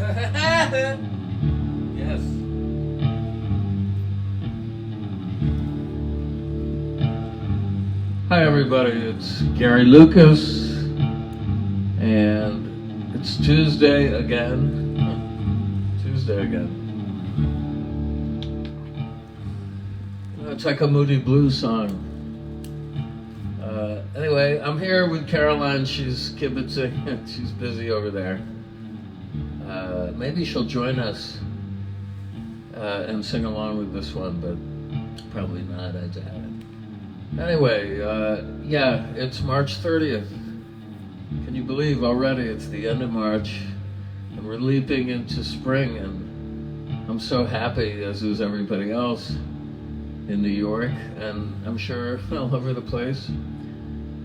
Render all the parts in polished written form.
Yes. Hi everybody, it's Gary Lucas, and it's Tuesday again. Tuesday again. It's like a Moody Blues song. Anyway, I'm here with Caroline. She's kibitzing. She's busy over there. Maybe she'll join us and sing along with this one, but probably not. I doubt it. Anyway, yeah, it's March 30th. Can you believe already it's the end of March and we're leaping into spring, and I'm so happy, as is everybody else in New York, and I'm sure all over the place.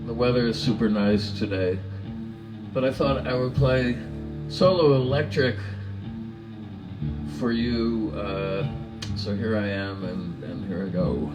The weather is super nice today, but I thought I would play solo electric for you, so here I am, and here I go.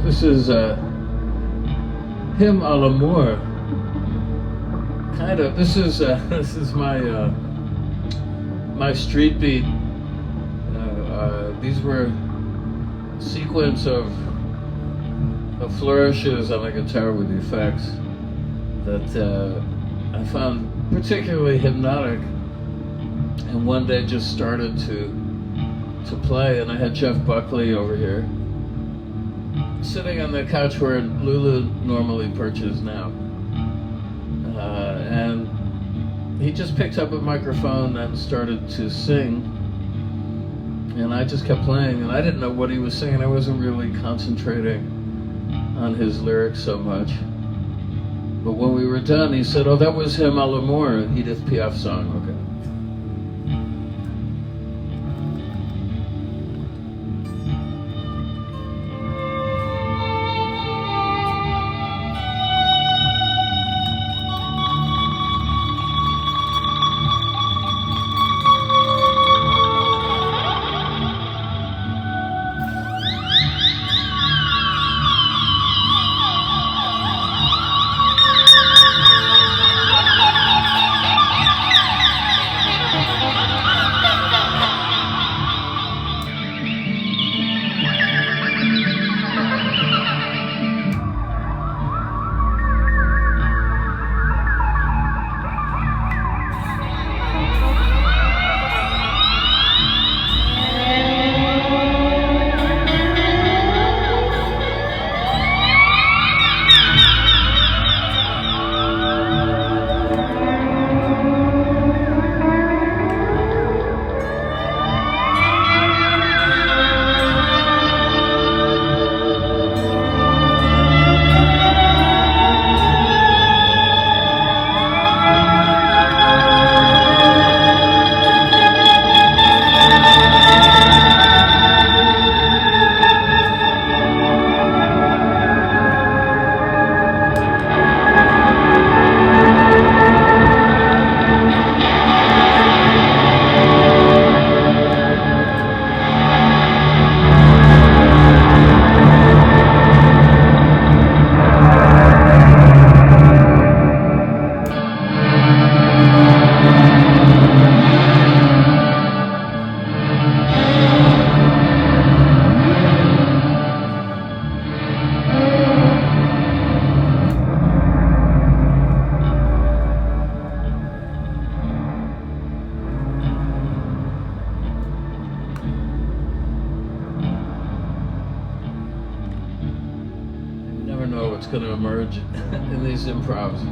This is Hymn à l'amour. Kind of. This is my street beat. These were a sequence of flourishes on the guitar with the effects that I found particularly hypnotic, and one day just started to play. And I had Jeff Buckley over here, sitting on the couch where Lulu normally perches now. And he just picked up a microphone and started to sing. And I just kept playing, and I didn't know what he was singing. I wasn't really concentrating on his lyrics so much. But when we were done, he said, "Oh, that was Hymn à l'amour, Edith Piaf song." Okay. what's going to emerge in these improvs.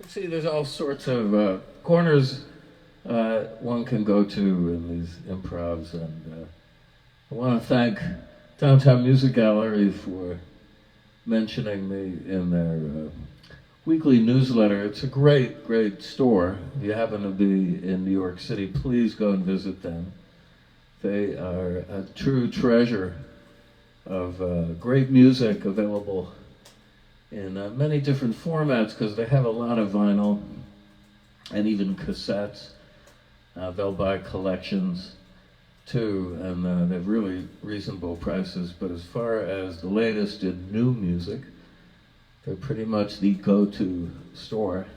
see, there's all sorts of corners one can go to in these improvs, and I want to thank Downtown Music Gallery for mentioning me in their weekly newsletter. It's a great, great store. If you happen to be in New York City, please go and visit them. They are a true treasure of great music available in many different formats, because they have a lot of vinyl and even cassettes. They'll buy collections too, and they have really reasonable prices. But as far as the latest in new music, they're pretty much the go-to store.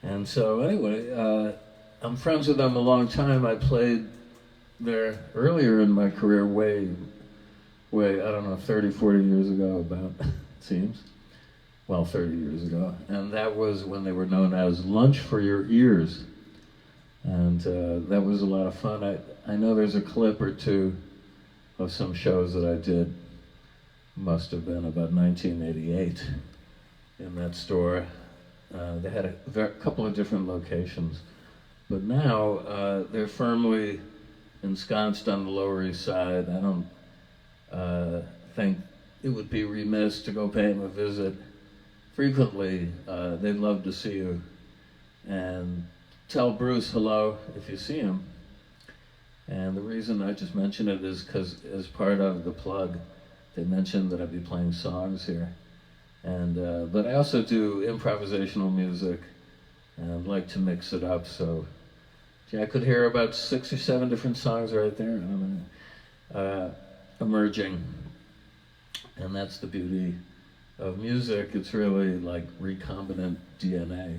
And so anyway, I'm friends with them a long time. I played there earlier in my career, way, I don't know, 30, 40 years ago about, it seems. Well, 30 years ago. And that was when they were known as Lunch for Your Ears. And that was a lot of fun. I know there's a clip or two of some shows that I did. Must have been about 1988 in that store. They had a couple of different locations. But now they're firmly ensconced on the Lower East Side. I don't think it would be remiss to go pay them a visit frequently. They'd love to see you. And tell Bruce hello if you see him. And the reason I just mention it is because as part of the plug, they mentioned that I'd be playing songs here. And but I also do improvisational music, and I'd like to mix it up. So yeah, I could hear about 6 or 7 different songs right there, emerging. And that's the beauty of music. It's really like recombinant DNA.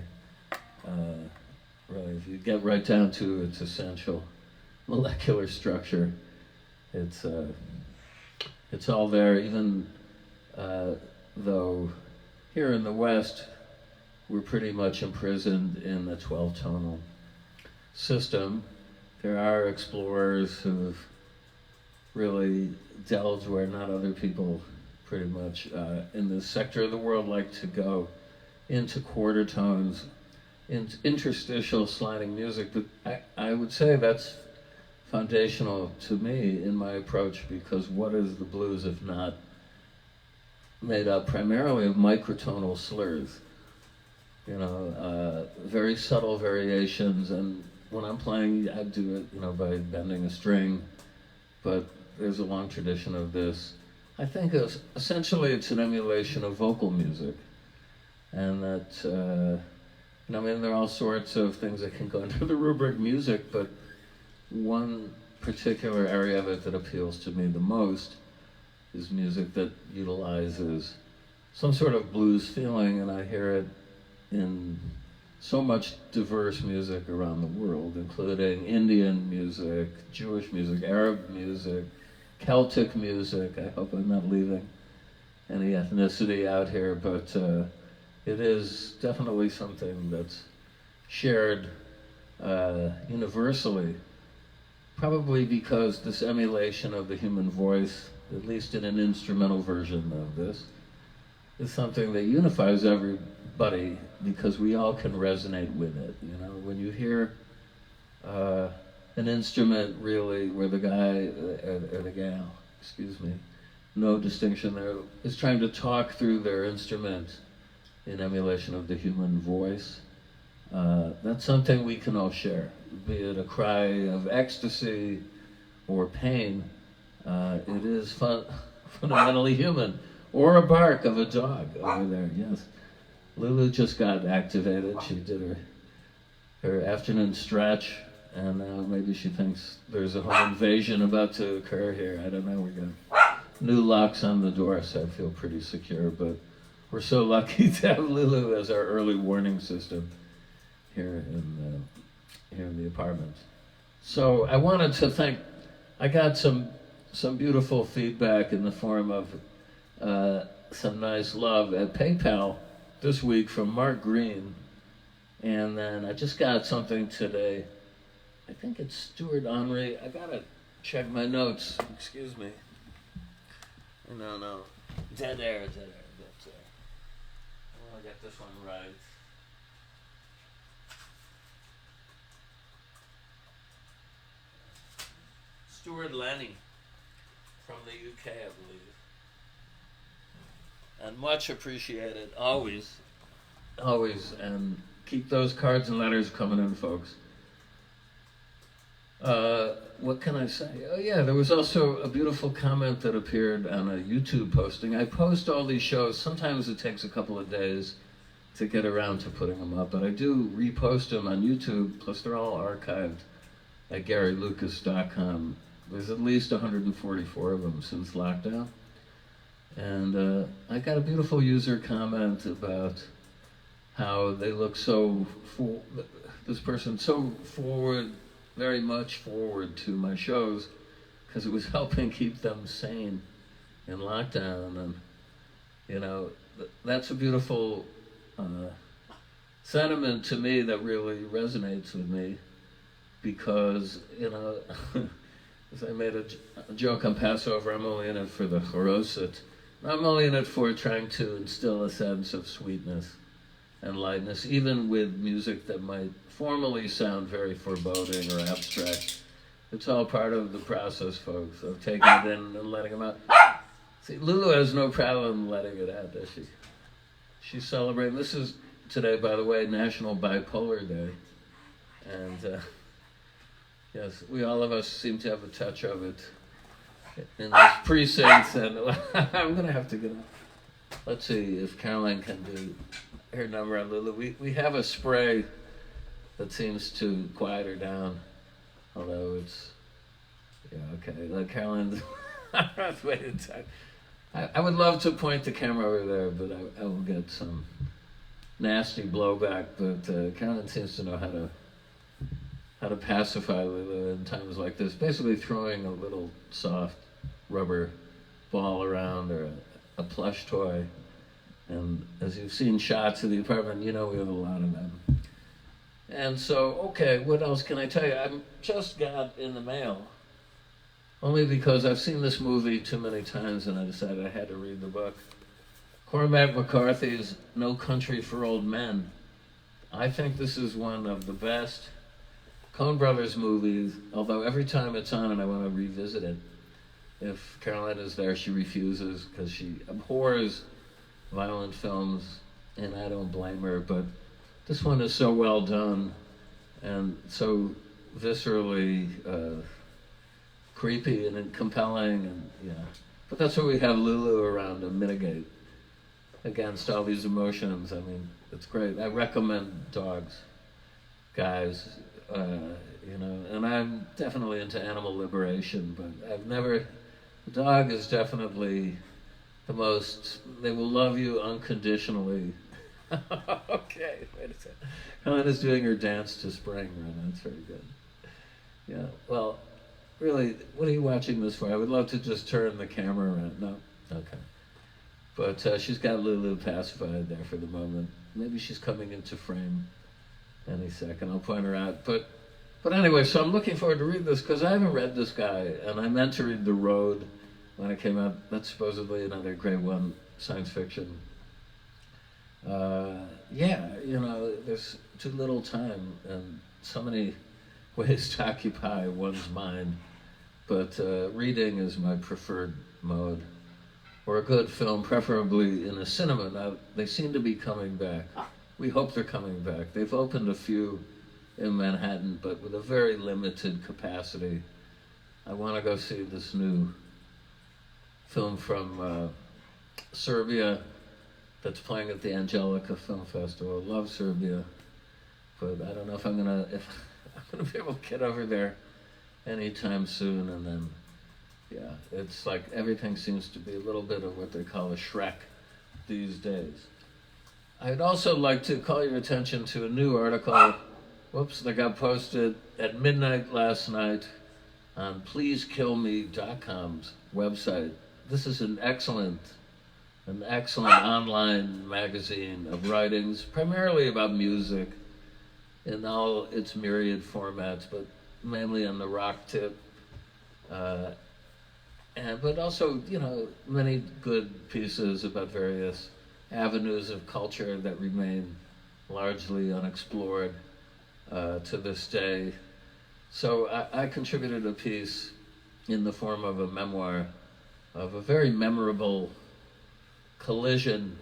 Really, if you get right down to its essential molecular structure, it's all there. Even though here in the West, we're pretty much imprisoned in the 12-tonal system, there are explorers who've really delved where not other people pretty much in this sector of the world like to go, into quarter tones, interstitial sliding music. But I would say that's foundational to me in my approach, because what is the blues if not made up primarily of microtonal slurs? You know, very subtle variations, and when I'm playing, I do it, by bending a string, but there's a long tradition of this. I think essentially it's an emulation of vocal music, and that, there are all sorts of things that can go under the rubric music, but one particular area of it that appeals to me the most is music that utilizes some sort of blues feeling, and I hear it in so much diverse music around the world, including Indian music, Jewish music, Arab music, Celtic music. I hope I'm not leaving any ethnicity out here, but it is definitely something that's shared universally, probably because this emulation of the human voice, at least in an instrumental version of this, is something that unifies everybody, because we all can resonate with it. When you hear an instrument really where the guy or the gal, no distinction there, is trying to talk through their instrument in emulation of the human voice, that's something we can all share, be it a cry of ecstasy or pain. It is fundamentally human. Or a bark of a dog over there, yes. Lulu just got activated. She did her afternoon stretch, and now maybe she thinks there's a home invasion about to occur here. I don't know. We got new locks on the door, so I feel pretty secure. But we're so lucky to have Lulu as our early warning system here in the apartment. So I wanted to thank. I got some beautiful feedback in the form of some nice love at PayPal this week from Mark Green, and then I just got something today. I think it's Stuart Henry. I gotta check my notes. Excuse me. No. Dead air. That's I want to get this one right. Stuart Lenny from the UK, I believe. And much appreciated, always. Always, and keep those cards and letters coming in, folks. What can I say? Oh yeah, there was also a beautiful comment that appeared on a YouTube posting. I post all these shows. Sometimes it takes a couple of days to get around to putting them up, but I do repost them on YouTube, plus they're all archived at GaryLucas.com. There's at least 144 of them since lockdown. And I got a beautiful user comment about how they look this person so forward, very much forward to my shows, because it was helping keep them sane in lockdown. And, you know, that's a beautiful sentiment to me that really resonates with me, because, you know, as I made a joke on Passover, I'm only in it for the choroset. I'm only in it for trying to instill a sense of sweetness and lightness, even with music that might formally sound very foreboding or abstract. It's all part of the process, folks, of taking it in and letting them out. See, Lulu has no problem letting it out, does she? She's celebrating. This is today, by the way, National Bipolar Day. And yes, all of us seem to have a touch of it in those precincts. And I'm going to have to get up. Let's see if Caroline can do her number on Lulu. We have a spray that seems to quiet her down, although it's, yeah, okay. Like Caroline, I would love to point the camera over there, but I will get some nasty blowback. But Caroline seems to know how to pacify Lulu in times like this. Basically, throwing a little soft rubber ball around, or a plush toy. And as you've seen shots of the apartment, you know we have a lot of them. And so, okay, what else can I tell you? I just got in the mail, only because I've seen this movie too many times and I decided I had to read the book. Cormac McCarthy's No Country for Old Men. I think this is one of the best Coen Brothers movies, although every time it's on and I want to revisit it, if Caroline is there, she refuses because she abhors violent films, and I don't blame her, but this one is so well done and so viscerally creepy and compelling, and yeah. But that's what we have Lulu around to mitigate against all these emotions. I mean, it's great. I recommend Dogs, guys. You know, and I'm definitely into animal liberation, but the dog is definitely the most, they will love you unconditionally. Okay, wait a second. Helen is doing her dance to spring right now. That's very good. Yeah, well, really, what are you watching this for? I would love to just turn the camera around. No? Okay. But she's got Lulu pacified there for the moment. Maybe she's coming into frame any second. I'll point her out. But anyway, so I'm looking forward to read this because I haven't read this guy, and I meant to read The Road when it came out. That's supposedly another grade one science fiction. Yeah, you know, there's too little time and so many ways to occupy one's mind, but reading is my preferred mode. Or a good film, preferably in a cinema. Now, they seem to be coming back. We hope they're coming back. They've opened a few in Manhattan, but with a very limited capacity. I want to go see this new film from Serbia that's playing at the Angelica Film Festival. I love Serbia, but I don't know if I'm gonna be able to get over there anytime soon. And then, yeah, it's like everything seems to be a little bit of what they call a Shrek these days. I'd also like to call your attention to a new article, that got posted at midnight last night on PleaseKillMe.com's website. This is an excellent online magazine of writings, primarily about music in all its myriad formats, but mainly on the rock tip. But also, you know, many good pieces about various avenues of culture that remain largely unexplored to this day. So I contributed a piece in the form of a memoir of a very memorable collision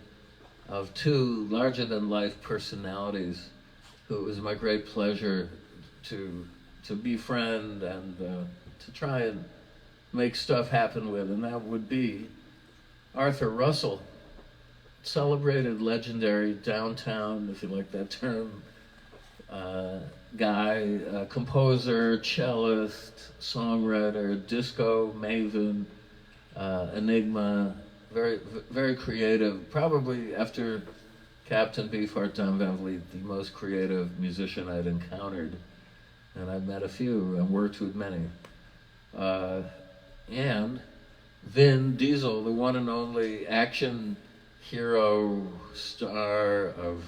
of two larger-than-life personalities who it was my great pleasure to befriend and to try and make stuff happen with, and that would be Arthur Russell, celebrated, legendary downtown, if you like that term, guy, composer, cellist, songwriter, disco maven, enigma, very, very creative. Probably after Captain Beefheart Don Van Vliet, the most creative musician I'd encountered, and I've met a few and worked with many. And Vin Diesel, the one and only action hero, star of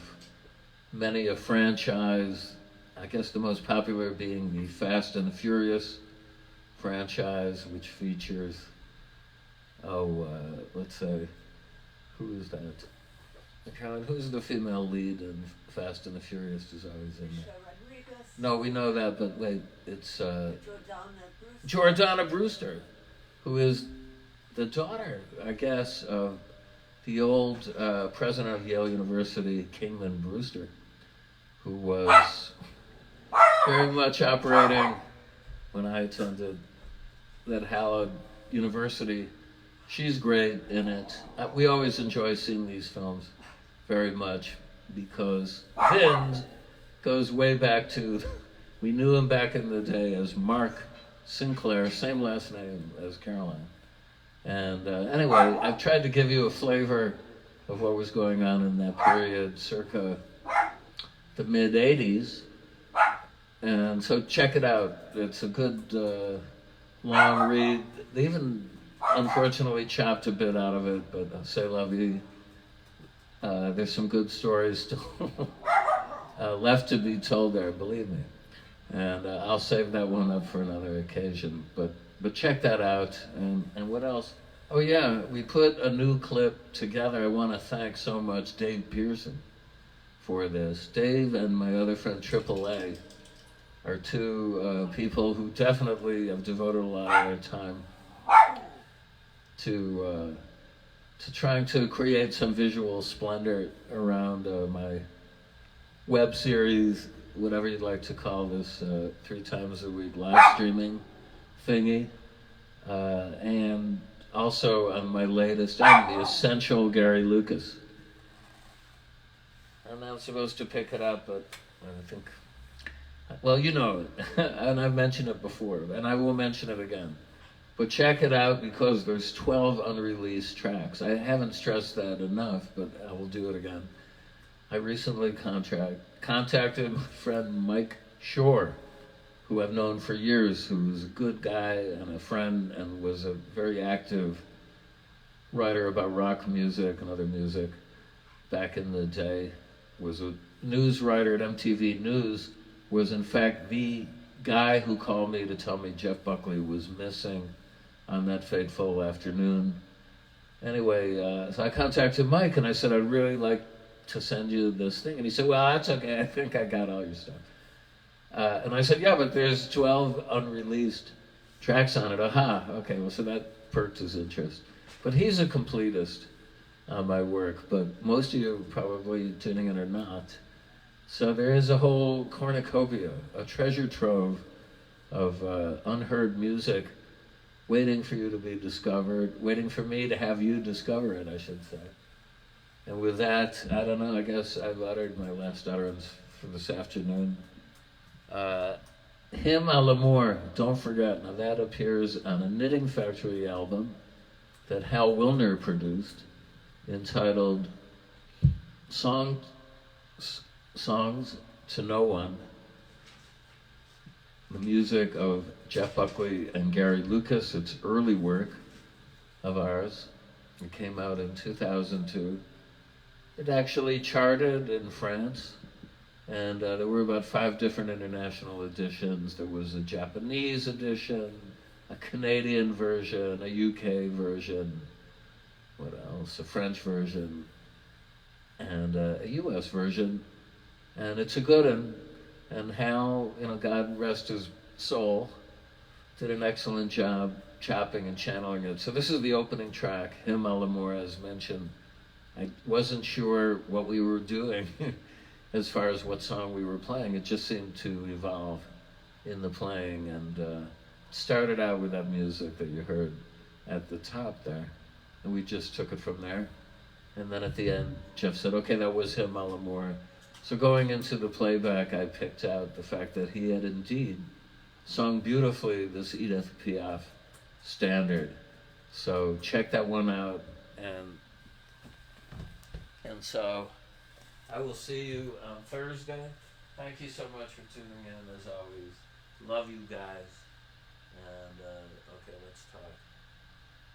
many a franchise, I guess the most popular being the Fast and the Furious franchise, which features, let's say, who is that? Caroline, who's the female lead in Fast and the Furious is always in there? No, we know that, but wait, it's Jordana Brewster, who is the daughter, I guess, of the old president of Yale University, Kingman Brewster, who was very much operating when I attended that hallowed university. She's great in it. We always enjoy seeing these films very much because Vin goes way back to, we knew him back in the day as Mark Sinclair, same last name as Caroline. And anyway, I've tried to give you a flavor of what was going on in that period, circa the mid-'80s. And so check it out. It's a good long read. They even unfortunately chopped a bit out of it, but c'est la vie. There's some good stories still left to be told there, believe me. And I'll save that one up for another occasion. But check that out. And what else? Oh yeah, we put a new clip together. I want to thank so much Dave Pearson for this. Dave and my other friend Triple A are two people who definitely have devoted a lot of their time to trying to create some visual splendor around my web series, whatever you'd like to call this, 3 times a week live streaming thingy. And also on my latest album, The Essential Gary Lucas. I'm not supposed to pick it up, but I think, well, you know it, and I've mentioned it before, and I will mention it again. But check it out because there's 12 unreleased tracks. I haven't stressed that enough, but I will do it again. I recently contacted my friend Mike Shore, who I've known for years, who's a good guy and a friend and was a very active writer about rock music and other music back in the day, was a news writer at MTV News, was in fact the guy who called me to tell me Jeff Buckley was missing on that fateful afternoon. Anyway, so I contacted Mike and I said, I'd really like to send you this thing. And he said, well, that's okay, I think I got all your stuff. And I said, yeah, but there's 12 unreleased tracks on it. Aha, okay, well, so that perked his interest. But he's a completist on my work, but most of you probably tuning in are not. So there is a whole cornucopia, a treasure trove of unheard music waiting for you to be discovered, waiting for me to have you discover it, I should say. And with that, I don't know, I guess I've uttered my last utterance for this afternoon. Hymn à l'amour, don't forget. Now that appears on a Knitting Factory album that Hal Wilner produced, entitled Songs to No One. The music of Jeff Buckley and Gary Lucas. It's early work of ours. It came out in 2002. It actually charted in France. And there were about 5 different international editions. There was a Japanese edition, a Canadian version, a UK version, what else? A French version, and a US version. And it's a good one. And Hal, God rest his soul, did an excellent job chopping and channeling it. So this is the opening track, Him a l'amour, as mentioned. I wasn't sure what we were doing as far as what song we were playing. It just seemed to evolve in the playing, and started out with that music that you heard at the top there, and we just took it from there. And then at the end, Jeff said, okay, that was Him a l'amour. So going into the playback, I picked out the fact that he had indeed sung beautifully this Edith Piaf standard. So check that one out, and so I will see you on Thursday. Thank you so much for tuning in, as always. Love you guys. And okay, let's talk.